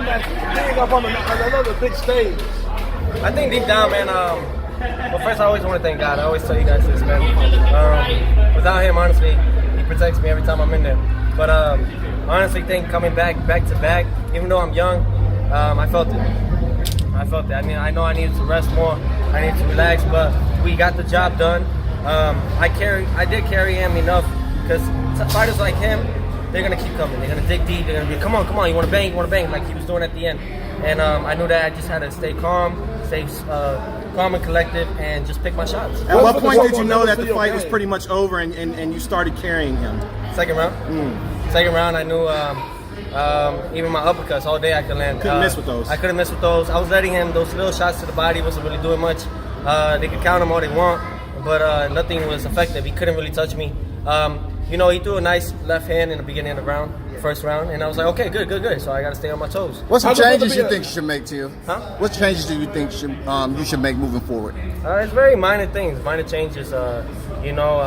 being up on another big stage? I think deep down, man, well, first I always want to thank God. I always tell you guys this, man. Without him, honestly, he protects me every time I'm in there. But honestly, think coming back to back, even though I'm young, I felt it. I mean, I know I needed to rest more. I needed to relax, but we got the job done. I did carry him enough because fighters like him, they're gonna keep coming. They're gonna dig deep. They're gonna be, come on, you wanna bang, like he was doing at the end. And I knew that I just had to stay calm and collective, and just pick my shots. At what point did you know that the fight was pretty much over and you started carrying him? Second round. Second round, I knew even my uppercuts all day I could land. Couldn't miss with those. I couldn't miss with those. I was letting him, those little shots to the body wasn't really doing much. They could count them all they want, but nothing was effective. He couldn't really touch me. You know, he threw a nice left hand in the beginning of the round, first round, and I was like, okay, good. So I got to stay on my toes. What's some changes you think you should make, Teo? Huh? What changes do you think you should make moving forward? It's very minor things, minor changes, you know,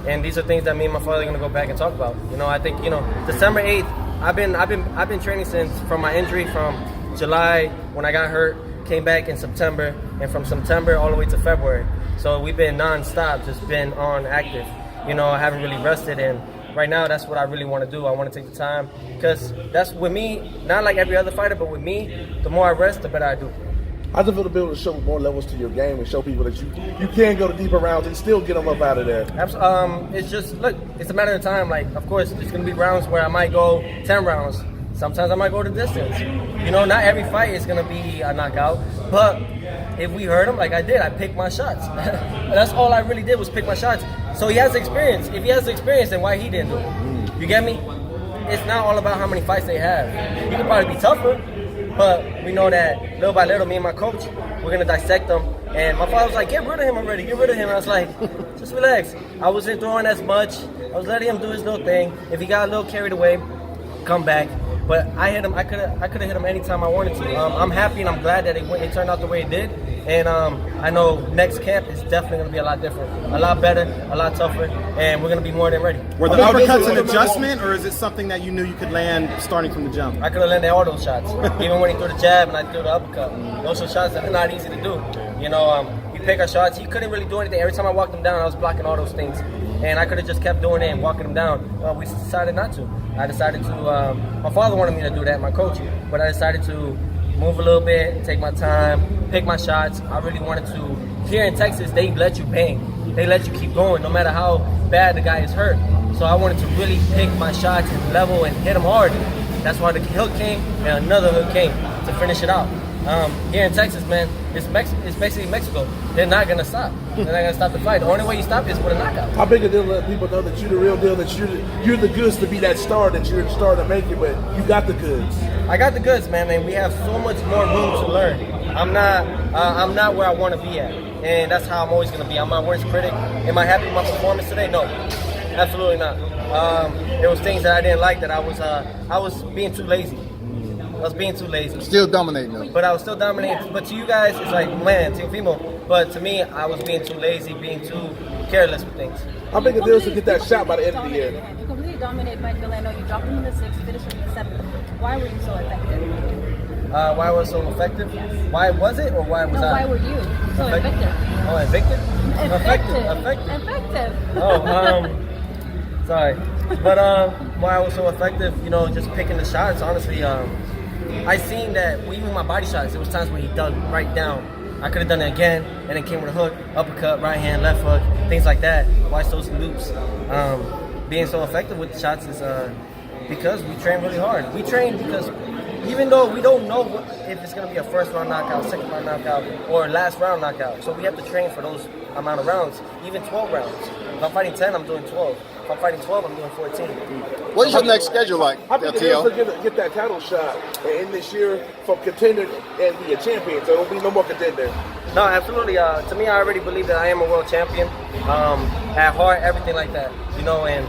and these are things that me and my father are going to go back and talk about. You know, I think, you know, December 8th, I've been training since from my injury from July when I got hurt, came back in September, and from September all the way to February. So we've been non-stop, just been on active. You know, I haven't really rested, and right now that's what I really want to do. I want to take the time, because that's with me, not like every other fighter, but with me, the more I rest, the better I do. I just feel to be able to show more levels to your game and show people that you can go to deeper rounds and still get them up out of there. It's just, look, it's a matter of time. Like, of course, there's going to be rounds where I might go 10 rounds. Sometimes I might go the distance. You know, not every fight is going to be a knockout, but if we hurt him like I did, I picked my shots. That's all I really did was pick my shots. So he has the experience. If he has the experience, then why he didn't do it? You get me? It's not all about how many fights they have. You could probably be tougher, but we know that little by little, me and my coach, we're going to dissect them. And my father was like, get rid of him already, get rid of him. I was like, just relax. I wasn't throwing as much. I was letting him do his little thing. If he got a little carried away, come back. But I hit him. I could have hit him anytime I wanted to. I'm happy and I'm glad that it turned out the way it did. And I know next camp is definitely going to be a lot different, a lot better, a lot tougher, and we're going to be more than ready. Were the uppercuts an adjustment, or is it something that you knew you could land starting from the jump? I could have landed all those shots, even when he threw the jab and I threw the uppercut. Those are shots that are not easy to do. You know, we pick our shots. He couldn't really do anything. Every time I walked him down, I was blocking all those things. And I could have just kept doing it and walking him down. Well, we decided not to. I decided to, my father wanted me to do that, my coach, but I decided to move a little bit, take my time, pick my shots. I really wanted to. Here in Texas, they let you bang. They let you keep going, no matter how bad the guy is hurt. So I wanted to really pick my shots and level and hit him hard. That's why the hook came and another hook came to finish it out. Here in Texas, man, it's basically Mexico. They're not gonna stop. They're not gonna stop the fight. The only way you stop is with a knockout. How big a deal to let people know that you're the real deal, that you're the goods to be that star, that you're the star to make it, but you got the goods. I got the goods, man, and we have so much more room to learn. I'm not where I want to be at, and that's how I'm always gonna be. I'm my worst critic. Am I happy with my performance today? No, absolutely not. There was things that I didn't like that I was being too lazy. I was being too lazy. Still dominating them. But I was still dominating. But to you guys, it's like, man, Teofimo. But to me, I was being too lazy, being too careless with things. How big a deal is to get that shot by the end of the year? You completely dominated Magdaleno. You dropped him in the 6th, finished him in the 7th. Why were you so effective? Why was I so effective? Yes. Why was it, or why was I? Why were you so effective? Oh, effective? Effective. Oh, sorry. But why I was so effective, you know, just picking the shots, honestly, I seen that even my body shots, there was times where he dug right down. I could have done it again, and then came with a hook, uppercut, right hand, left hook, things like that. Watch those loops. Being so effective with the shots is because we train really hard. We train because even though we don't know if it's going to be a first round knockout, second round knockout, or last round knockout, so we have to train for those amount of rounds, even 12 rounds. If I'm fighting 10, I'm doing 12. If I'm fighting 12, I'm doing 14. What is your next schedule like, How big it is to get that title shot and this year from contender and be a champion, so there will be no more contender? No, absolutely. To me, I already believe that I am a world champion. At heart, everything like that. You know, and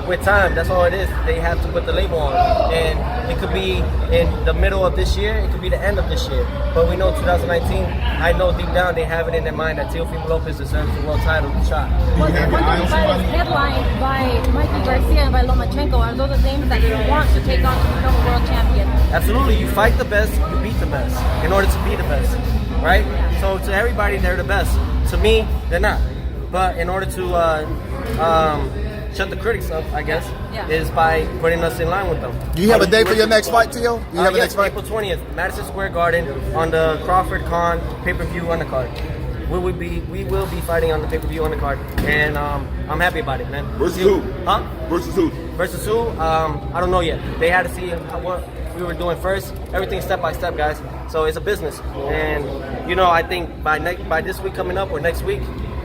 with time, that's all it is. They have to put the label on, and it could be in the middle of this year, it could be the end of this year. But we know 2019. I know deep down they have it in their mind that Teofimo Lopez deserves the world title shot. Well, the fight is headlined by Mikey Garcia and by Lomachenko. Are those the names that you want to take on to become a world champion? Absolutely, you fight the best, you beat the best in order to be the best, right? So to everybody, they're the best. To me, they're not. But in order to shut the critics up, I guess, is by putting us in line with them. Do you have a date for your next fight, Teo? You have a next fight? April 20th, Madison Square Garden, on the Crawford Khan pay-per-view undercard. We will be fighting on the pay-per-view undercard, and I'm happy about it, man. Versus who? Huh? Versus who? Versus who? I don't know yet. They had to see what we were doing first. Everything's step by step, guys. So it's a business, and I think by this week coming up or next week,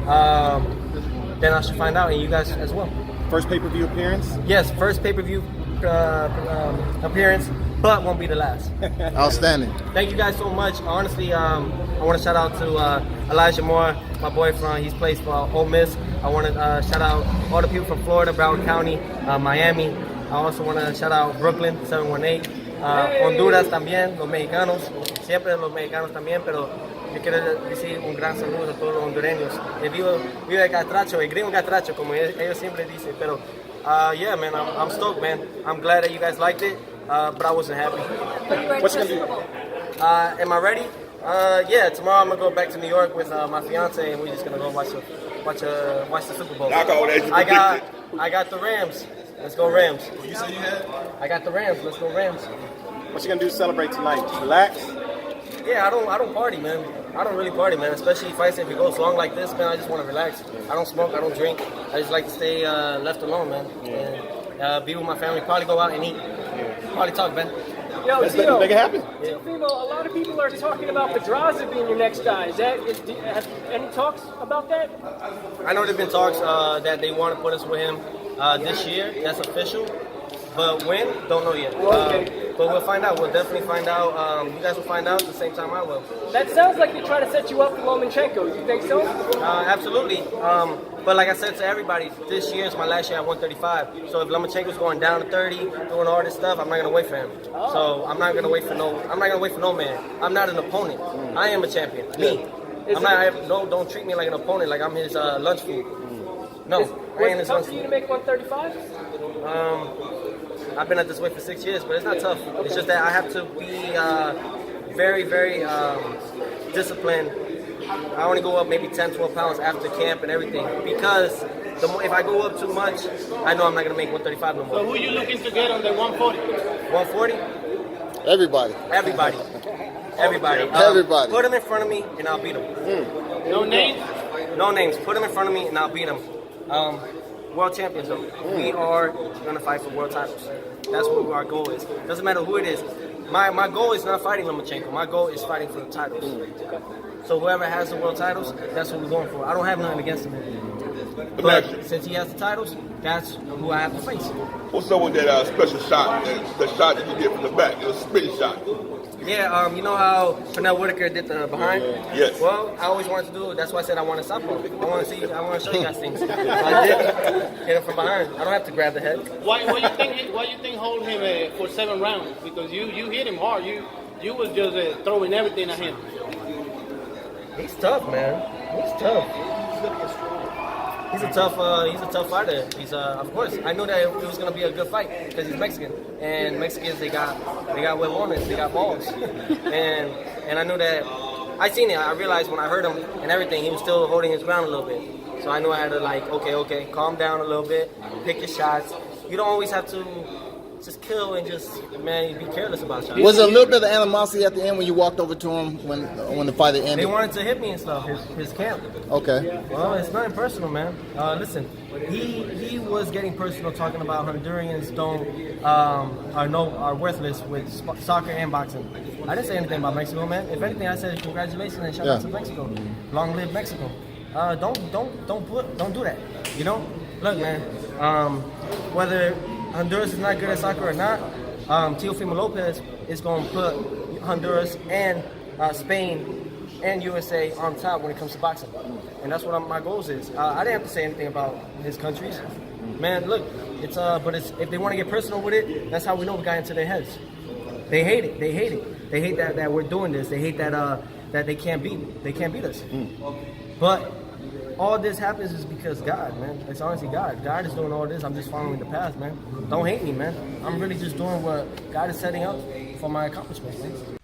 then I should find out, and you guys as well. First pay-per-view appearance? Yes, first pay-per-view appearance, but won't be the last. Outstanding. Thank you guys so much. Honestly, I want to shout out to Elijah Moore, my boyfriend. He's plays for Ole Miss. I want to shout out all the people from Florida, Broward County, Miami. I also want to shout out Brooklyn, 718. Honduras también, los mexicanos. Siempre los mexicanos también, pero yo quiero decir un gran saludo a todos los hondureños. Vivo de Catracho, el gringo Catracho, como ellos siempre dicen. Pero, yeah, man, I'm stoked, man. I'm glad that you guys liked it, but I wasn't happy. What's going to do? Am I ready? Yeah, tomorrow I'm going to go back to New York with my fiance, and we're just going to go watch the Super Bowl. Knock on that. I got the Rams. Let's go Rams. You said you had? I got the Rams. Let's go Rams. What you going to do to celebrate tonight? Relax? Yeah, I don't party, man. I don't really party, man. Especially fights if it goes long like this, man. I just want to relax. I don't smoke. I don't drink. I just like to stay left alone, man. And be with my family. Probably go out and eat. Probably talk, man. Yo, Let's make it happen. Teofimo, a lot of people are talking about Pedraza being your next guy. Have any talks about that? I know there've been talks that they want to put us with him this year. That's official. But when? Don't know yet. But we'll find out. We'll definitely find out. You guys will find out at the same time I will. That sounds like they're trying to set you up for Lomachenko. You think so? Absolutely. But like I said to everybody, this year is my last year at 135. So if Lomachenko's going down to 30, doing all this stuff, I'm not gonna wait for him. So I'm not gonna wait for no man. I'm not an opponent. I am a champion. Me. Don't treat me like an opponent, like I'm his lunch food. No, I ain't his lunch for you food. to make 135? I've been at this weight for 6 years, but it's not tough. It's just that I have to be very, very disciplined. I only go up maybe 10, 12 pounds after camp and everything, because if I go up too much, I know I'm not going to make 135 no more. So who are you looking to get on the 140? 140? Everybody. Everybody. Everybody. Put him in front of me and I'll beat him. No names? No names. Put him in front of me and I'll beat him. World champions, though. We are going to fight for world titles. That's what our goal is. Doesn't matter who it is. My goal is not fighting Lomachenko. My goal is fighting for the titles. So whoever has the world titles, that's what we're going for. I don't have nothing against him. But since he has the titles, that's who I have to face. What's up with that special shot? The shot that you did from the back, it was a spin shot. Yeah, you know how Pernell Whitaker did the behind? Yes. Well, I always wanted to do it. That's why I said I want to stop him. I want to show you guys things. I did hit him from behind. I don't have to grab the head. Why you think hold him for 7 rounds? Because you hit him hard. You was just throwing everything at him. He's tough, man. He's tough. He's a tough fighter. He's of course. I knew that it was gonna be a good fight because he's Mexican, and Mexicans they got huevones, they got balls, and I knew that. I seen it. I realized when I heard him and everything, he was still holding his ground a little bit. So I knew I had to okay, calm down a little bit, pick your shots. You don't always have to just kill and just be careless about shots. Was there a little bit of animosity at the end when you walked over to him when the fight ended? They wanted to hit me and stuff. His camp. Okay. Well, it's nothing personal, man. Listen, he was getting personal talking about Hondurans are worthless with soccer and boxing. I didn't say anything about Mexico, man. If anything, I said congratulations and shout out to Mexico. Long live Mexico. Don't do that. You know, look, man. Whether Honduras is not good at soccer or not, Teofimo Lopez is going to put Honduras and Spain and USA on top when it comes to boxing. And that's what my goals is. I didn't have to say anything about his countries. Man, look, If they want to get personal with it, that's how we know we got into their heads. They hate it. They hate that we're doing this. They hate that they can't beat us. But all this happens is because God, man. It's honestly God. God is doing all this. I'm just following the path, man. Don't hate me, man. I'm really just doing what God is setting up for my accomplishments, man.